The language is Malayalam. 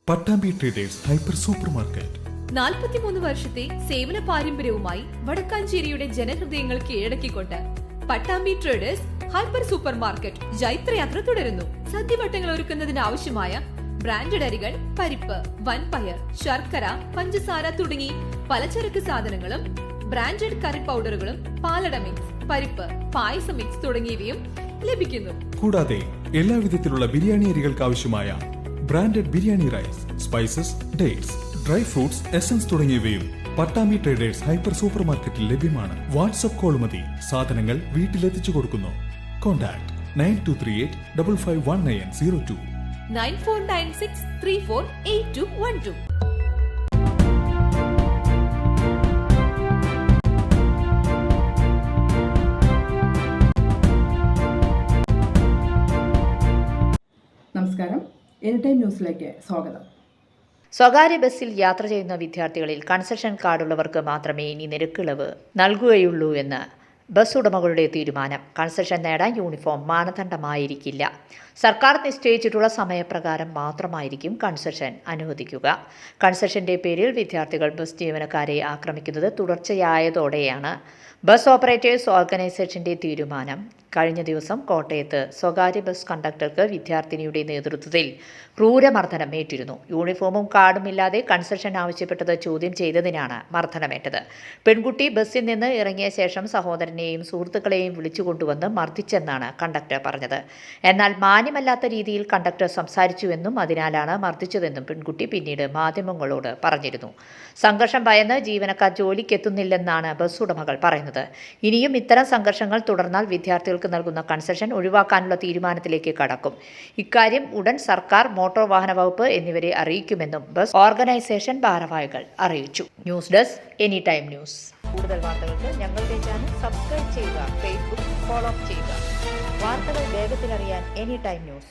Pattambi traders hyper super market 43 വർഷത്തെ സേവന പാരമ്പര്യവുമായി വടക്കാഞ്ചേരിയുടെ ജനഹൃദയങ്ങൾ കീഴടക്കിക്കൊണ്ട് Pattambi traders hyper super market ജൈത്രയാത്ര തുടരുന്നു. സദ്യവട്ടങ്ങൾ ഒരുക്കുന്നതിന് ആവശ്യമായ ബ്രാൻഡഡ് അരികൾ, പരിപ്പ്, വൻപയർ, ശർക്കര, പഞ്ചസാര തുടങ്ങി പലചരക്ക് സാധനങ്ങളും ബ്രാൻഡഡ് കറി പൗഡറുകളും പാലട മിക്സ്, പരിപ്പ്, പായസ മിക്സ് തുടങ്ങിയവയും ലഭിക്കുന്നു. കൂടാതെ എല്ലാവിധത്തിലുള്ള ബിരിയാണി അരികൾക്ക് ആവശ്യമായ branded biryani rice, spices, dates, dry fruits, essence തുടങ്ങിയവയും പട്ടാമ്പി ട്രേഡേഴ്സ് ഹൈപ്പർ സൂപ്പർ മാർക്കറ്റിൽ ലഭ്യമാണ്. വാട്സ്ആപ്പ് കോൾ മതി സാധനങ്ങൾ വീട്ടിലെത്തിച്ചു കൊടുക്കുന്നു. കോൺടാക്ട് 9238551902 9496348212. നമസ്കാരം, എനിടൈം ന്യൂസിലേക്ക് സ്വാഗതം. സ്വകാര്യ ബസ്സിൽ യാത്ര ചെയ്യുന്ന വിദ്യാർത്ഥികളിൽ കൺസെഷൻ കാർഡുള്ളവർക്ക് മാത്രമേ ഇനി നിരക്കിളവ് നൽകുകയുള്ളൂ എന്ന് ബസ് ഉടമകളുടെ തീരുമാനം. കൺസെഷൻ നേടാൻ യൂണിഫോം മാനദണ്ഡമായിരിക്കില്ല. സർക്കാർ നിശ്ചയിച്ചിട്ടുള്ള സമയപ്രകാരം മാത്രമായിരിക്കും കൺസെഷൻ അനുവദിക്കുക. കൺസെഷന്റെ പേരിൽ വിദ്യാർത്ഥികൾ ബസ് ജീവനക്കാരെ ആക്രമിക്കുന്നത് തുടർച്ചയായതോടെയാണ് ബസ് ഓപ്പറേറ്റേഴ്സ് ഓർഗനൈസേഷന്റെ തീരുമാനം. കഴിഞ്ഞ ദിവസം കോട്ടയത്ത് സ്വകാര്യ ബസ് കണ്ടക്ടർക്ക് വിദ്യാർത്ഥിനിയുടെ നേതൃത്വത്തിൽ ക്രൂരമർദ്ദനം ഏറ്റിരുന്നു. യൂണിഫോമും കാർഡും ഇല്ലാതെ കൺസെഷൻ ആവശ്യപ്പെട്ടത് ചോദ്യം ചെയ്തതിനാണ് മർദ്ദനമേറ്റത്. പെൺകുട്ടി ബസ്സിൽ നിന്ന് ഇറങ്ങിയ ശേഷം സഹോദരനെയും സുഹൃത്തുക്കളെയും വിളിച്ചുകൊണ്ടുവന്ന് മർദ്ദിച്ചെന്നാണ് കണ്ടക്ടർ പറഞ്ഞത്. എന്നാൽ മാന്യമല്ലാത്ത രീതിയിൽ കണ്ടക്ടർ സംസാരിച്ചുവെന്നും അതിനാലാണ് മർദ്ദിച്ചതെന്നും പെൺകുട്ടി പിന്നീട് മാധ്യമങ്ങളോട് പറഞ്ഞിരുന്നു. സംഘർഷം ഭയന്ന് ജീവനക്കാർ ജോലിക്കെത്തുന്നില്ലെന്നാണ് ബസ് ഉടമകൾ പറയുന്നത്. ഇനിയും ഇത്തരം സംഘർഷങ്ങൾ തുടർന്നാൽ വിദ്യാർത്ഥികൾക്ക് നൽകുന്ന കൺസെഷൻ ഒഴിവാക്കാനുള്ള തീരുമാനത്തിലേക്ക് കടക്കും. ഇക്കാര്യം ഉടൻ സർക്കാർ, മോട്ടോർ വാഹന വകുപ്പ് എന്നിവരെ അറിയിക്കുമെന്നും ബസ് ഓർഗനൈസേഷൻ ഭാരവാഹികൾ അറിയിച്ചു. News desk anytime news. കൂടുതൽ വാർത്തകൾക്ക് ഞങ്ങളുടെ ചാനൽ സബ്സ്ക്രൈബ് ചെയ്യുക, ഫേസ്ബുക്ക് ഫോളോ ചെയ്യുക. വാർത്തകൾ വേഗത്തിലറിയാൻ എനിടൈം ന്യൂസ്.